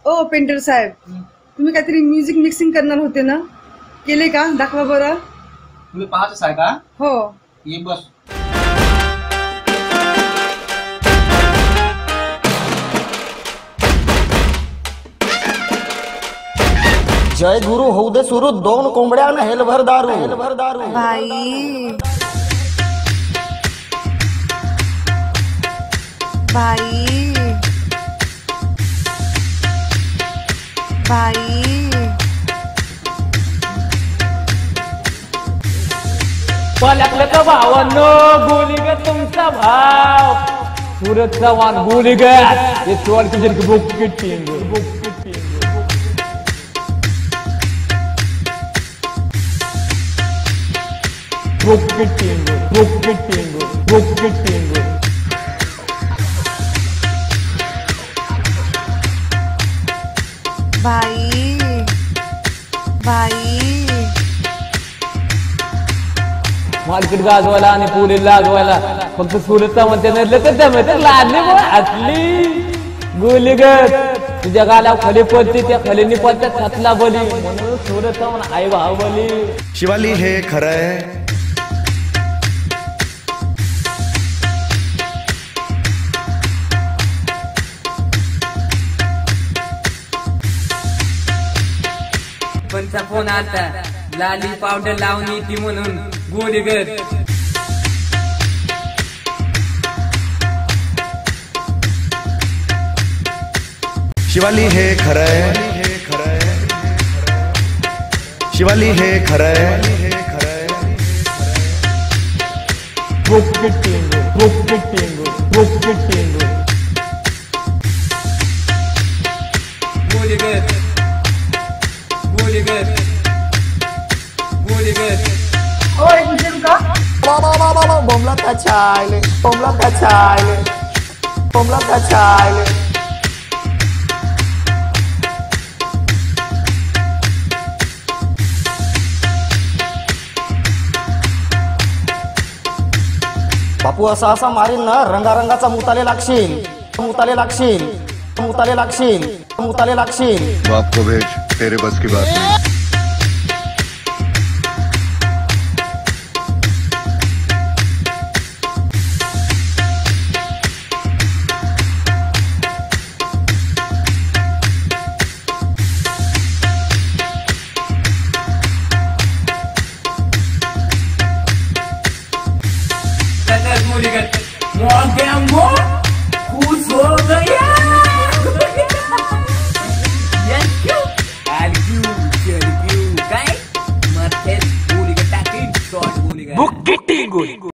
ओ painter साहेब, तुम्ही काहीतरी music mixing करणार होते ना, केले का? दाखवा बरं. तुम्ही पाहतच आहे का? हो. ये बस. जय गुरु होऊ दे सुरू, 2 कोंबड्या न हेलभर दारू. भाई भाई भाई पलकलं भावांनो, गोलीगत तुमचा भाव सुरत चव्हाण गोलीगत ये चोर की जर बुक किटिंग भाई भाई मार्केट गाजवायला आणि पुढे लाजवायला फक्त सुरतचा म्हणते नाही लादली असली गोलीगत तुझ्या गाला खली पडते, त्या खलीनी पडतात खतला बली, म्हणून सुरतचा म्हण आई बाहुबली. शिवाली हे खरं आहे. पंचा फोन आता लाली पावडर लावून येते म्हणून गोलीगत. शिवाली हे खरं आहे. शिवाली हे खरं आहे. गोलीगत गोलीगत गोलीगत. बोमला कचायले, बोमला कचायले, बोमला कचायले. बापू असा असा मारीन ना, रंगारंगाचा मुताले लागशील, मुताले लागशील, मुताले लागशील, मुताले लागशील. बाप को भेज, तेरे बस की बात नहीं. गोलीगत खुश हो गया. काय मरते गोलीगत टाकी शॉर्ट गोलीगत.